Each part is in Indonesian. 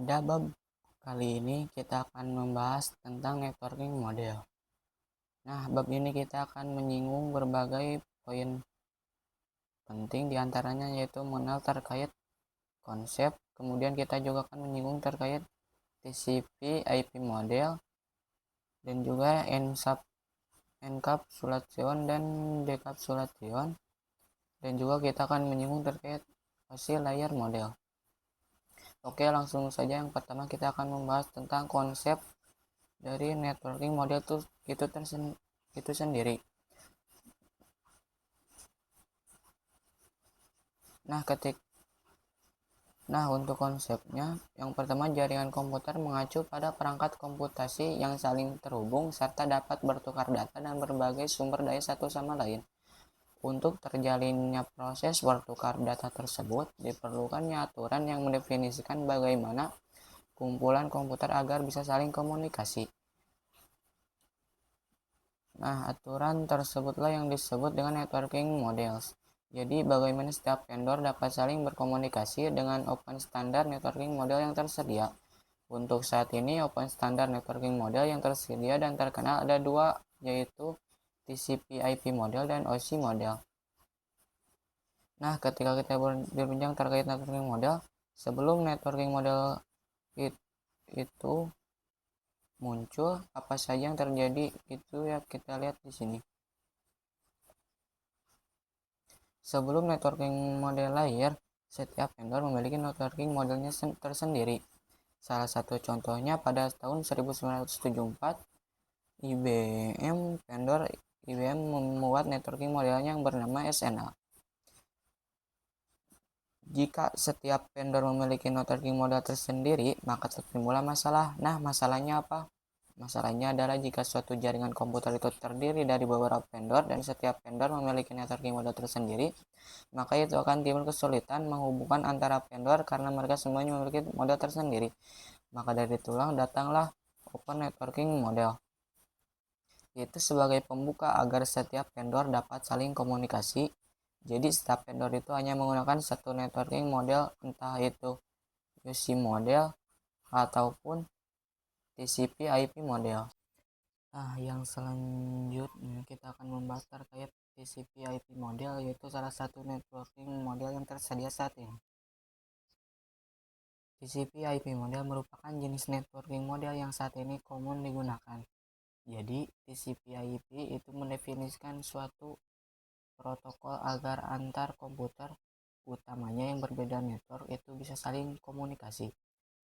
Pada bab kali ini kita akan membahas tentang networking model. Nah, bab ini kita akan menyinggung berbagai poin penting diantaranya yaitu mengenal terkait konsep, kemudian kita juga akan menyinggung terkait TCP IP model dan juga encapsulation dan decapsulation, dan juga kita akan menyinggung terkait OSI layer model. Oke, langsung saja. Yang pertama kita akan membahas tentang konsep dari networking model itu sendiri. Nah, untuk konsepnya, yang pertama jaringan komputer mengacu pada perangkat komputasi yang saling terhubung serta dapat bertukar data dan berbagai sumber daya satu sama lain. Untuk terjalinnya proses bertukar data tersebut, diperlukannya aturan yang mendefinisikan bagaimana kumpulan komputer agar bisa saling komunikasi. Nah, aturan tersebutlah yang disebut dengan networking models. Jadi, bagaimana setiap vendor dapat saling berkomunikasi dengan open standard networking model yang tersedia. Untuk saat ini, open standard networking model yang tersedia dan terkenal ada dua, yaitu TCP/IP model dan OSI model. Nah, ketika kita berbincang terkait networking model, sebelum networking model itu muncul, apa saja yang terjadi itu ya kita lihat di sini. Sebelum networking model lahir, setiap vendor memiliki networking modelnya tersendiri. Salah satu contohnya pada tahun 1974, vendor IBM membuat networking modelnya yang bernama SNA. Jika setiap vendor memiliki networking model tersendiri, maka timbullah masalah. Nah, masalahnya apa? Masalahnya adalah jika suatu jaringan komputer itu terdiri dari beberapa vendor dan setiap vendor memiliki networking model tersendiri, maka itu akan timbul kesulitan menghubungkan antara vendor karena mereka semuanya memiliki model tersendiri. Maka dari itulah datanglah open networking model, yaitu sebagai pembuka agar setiap vendor dapat saling komunikasi. Jadi setiap vendor itu hanya menggunakan satu networking model, entah itu UC model ataupun TCP/IP model. Nah, yang selanjutnya kita akan membahas terkait TCP/IP model, yaitu salah satu networking model yang tersedia saat ini. TCP/IP model merupakan jenis networking model yang saat ini umum digunakan. Jadi, TCP/IP itu mendefinisikan suatu protokol agar antar komputer, utamanya yang berbeda network, itu bisa saling komunikasi.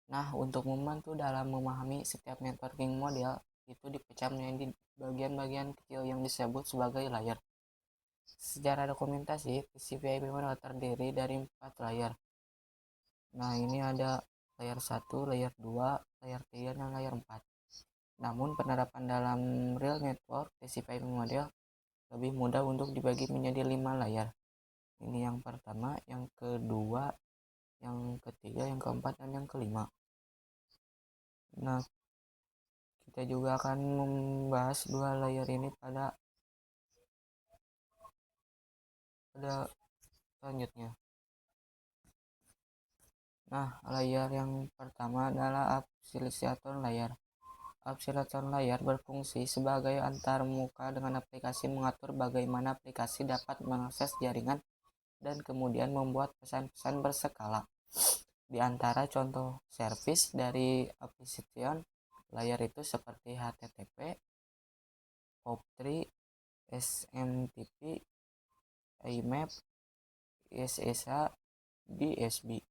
Nah, untuk membantu dalam memahami setiap networking model, itu dipecah menjadi bagian-bagian kecil yang disebut sebagai layer. Secara dokumentasi, TCP/IP model terdiri dari 4 layer. Nah, ini ada layer 1, layer 2, layer 3, dan layer 4. Namun, penerapan dalam real network TCP/IP model lebih mudah untuk dibagi menjadi 5 layer. Ini yang pertama, yang kedua, yang ketiga, yang keempat, dan yang kelima. Nah, kita juga akan membahas dua layer ini pada selanjutnya. Nah, layer yang pertama adalah oscillator layer. Oscillator layer berfungsi sebagai antarmuka dengan aplikasi, mengatur bagaimana aplikasi dapat mengakses jaringan dan kemudian membuat pesan-pesan berskala. Di antara contoh service dari application layer itu seperti HTTP, POP3, SMTP, IMAP, SSH, DSB.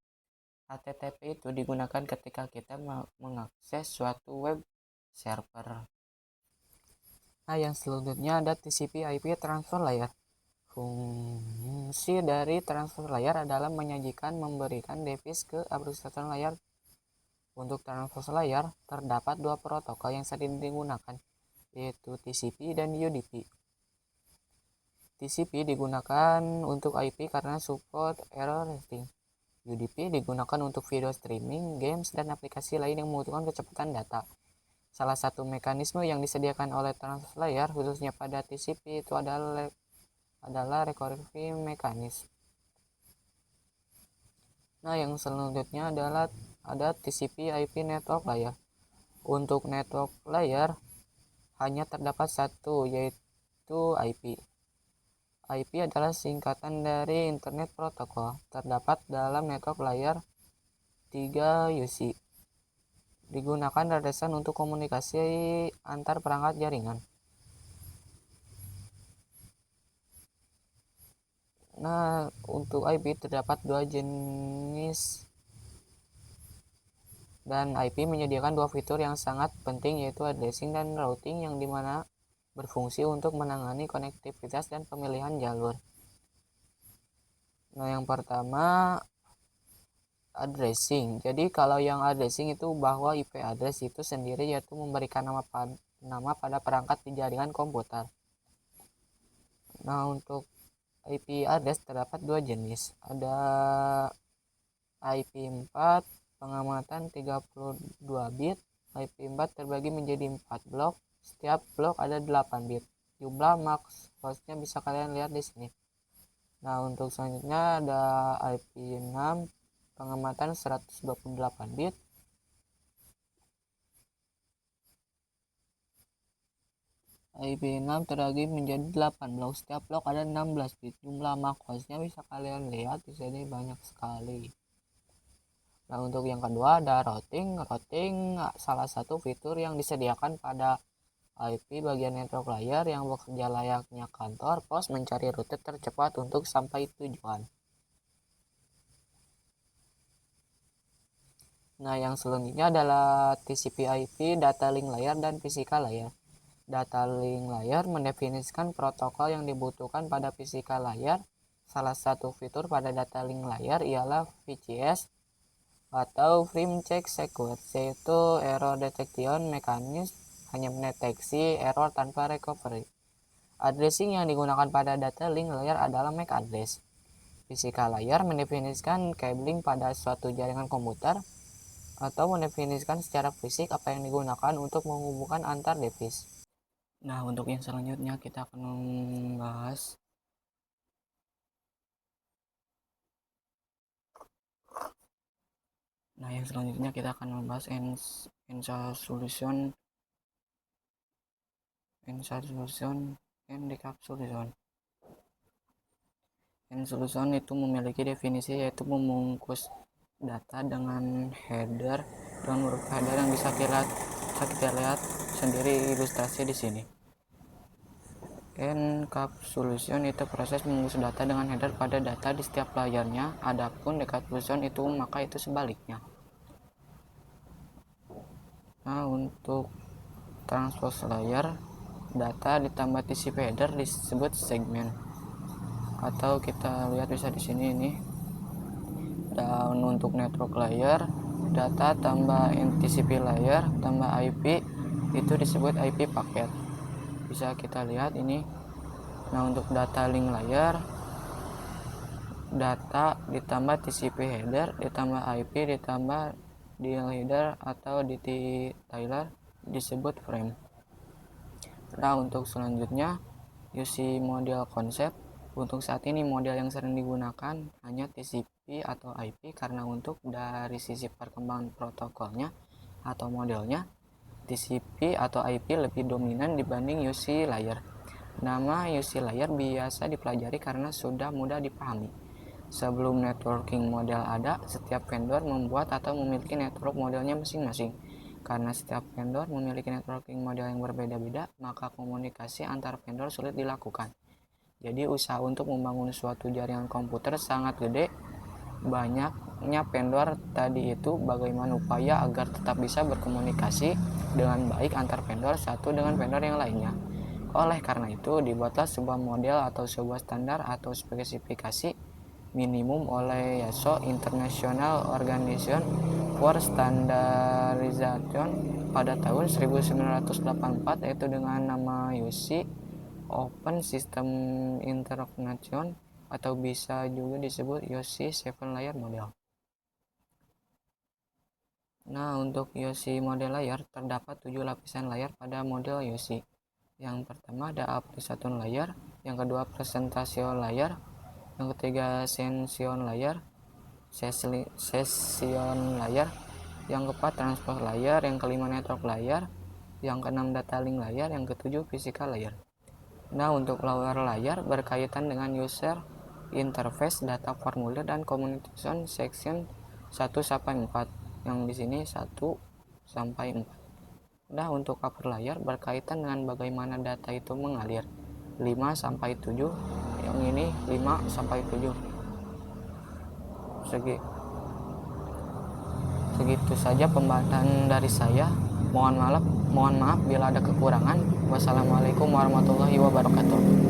HTTP itu digunakan ketika kita mengakses suatu web server. Nah, yang selanjutnya ada TCP/IP transfer layer. Fungsi dari transfer layer adalah memberikan device ke application layer. Untuk transfer layer terdapat dua protokol yang sering digunakan, yaitu TCP dan UDP. TCP digunakan untuk IP karena support error routing. UDP digunakan untuk video streaming, games, dan aplikasi lain yang membutuhkan kecepatan data. Salah satu mekanisme yang disediakan oleh transfer layer khususnya pada TCP itu adalah recovery mekanisme. Nah, yang selanjutnya adalah ada TCP/IP network layer. Untuk network layer hanya terdapat satu, yaitu IP. IP adalah singkatan dari Internet Protocol. Terdapat dalam network layer 3 UC. Digunakan landasan untuk komunikasi antar perangkat jaringan. Nah, untuk IP terdapat dua jenis, dan IP menyediakan dua fitur yang sangat penting, yaitu addressing dan routing, yang dimana berfungsi untuk menangani konektivitas dan pemilihan jalur. Nah, yang pertama addressing. Jadi kalau yang addressing itu bahwa IP address itu sendiri yaitu memberikan nama pada perangkat di jaringan komputer. Nah, untuk IP address terdapat dua jenis. Ada IP4 pengamatan 32 bit. IP4 terbagi menjadi 4 blok. Setiap blok ada 8 bit. Jumlah max hostnya bisa kalian lihat di sini. Nah, untuk selanjutnya ada IP6 pengamatan 128 bit. IP6 terbagi menjadi 8 blok. Setiap blok ada 16 bit. Jumlah max hostnya bisa kalian lihat di sini banyak sekali. Nah, untuk yang kedua ada routing. Routing salah satu fitur yang disediakan pada IP bagian network layer yang bekerja layaknya kantor pos mencari rute tercepat untuk sampai tujuan. Nah, yang selanjutnya adalah TCP/IP, data link layer, dan physical layer. Data link layer mendefinisikan protokol yang dibutuhkan pada physical layer. Salah satu fitur pada data link layer ialah VCS atau Frame Check Sequence, yaitu error detection mechanism, hanya mendeteksi error tanpa recovery. Addressing yang digunakan pada data link layer adalah MAC address. Physical layer mendefinisikan cabling pada suatu jaringan komputer atau mendefinisikan secara fisik apa yang digunakan untuk menghubungkan antar device. Nah, untuk yang selanjutnya kita akan membahas ENSA solution and decap solution. ENSA solution itu memiliki definisi yaitu membungkus data dengan header dan huruf header yang bisa kita lihat sendiri ilustrasi di sini. Encapsulation itu proses membungkus data dengan header pada data di setiap layarnya. Adapun decapsulation itu maka itu sebaliknya. Nah, untuk transpose layer, data ditambah TCP header disebut segmen. Atau kita lihat bisa di sini ini. Dan untuk network layer, data tambah TCP layer tambah IP itu disebut IP paket. Bisa kita lihat ini. Nah, untuk data link layer, data ditambah TCP header ditambah IP ditambah DL header atau detailer disebut frame. Nah, untuk selanjutnya UC model konsep. Untuk saat ini model yang sering digunakan hanya TCP atau IP karena untuk dari sisi perkembangan protokolnya atau modelnya TCP atau IP lebih dominan dibanding UC layer. Nama UC layer biasa dipelajari karena sudah mudah dipahami. Sebelum networking model ada, setiap vendor membuat atau memiliki network modelnya masing-masing. Karena setiap vendor memiliki networking model yang berbeda-beda, maka komunikasi antar vendor sulit dilakukan. Jadi usaha untuk membangun suatu jaringan komputer sangat gede. Banyaknya vendor tadi itu bagaimana upaya agar tetap bisa berkomunikasi dengan baik antar vendor satu dengan vendor yang lainnya. Oleh karena itu, dibuatlah sebuah model atau sebuah standar atau spesifikasi minimum oleh ISO International Organization for Standardization pada tahun 1984, yaitu dengan nama UC, Open System Interconnection, atau bisa juga disebut UC 7 Layer Model. Nah, untuk UC model layer terdapat 7 lapisan layer pada model UC. Yang pertama ada application layer, yang kedua presentation layer, yang ketiga session layer, yang keempat transport layer, yang kelima network layer, yang keenam data link layer, yang ketujuh physical layer. Nah, untuk lower layer berkaitan dengan user interface, data formulir, dan communication section 1 sampai 4. Yang di sini 1 sampai 4. Nah, untuk upper layer berkaitan dengan bagaimana data itu mengalir 5 sampai 7. Yang ini 5 sampai 7. Segitu saja pembahasan dari saya. Mohon maaf bila ada kekurangan. Wassalamualaikum warahmatullahi wabarakatuh.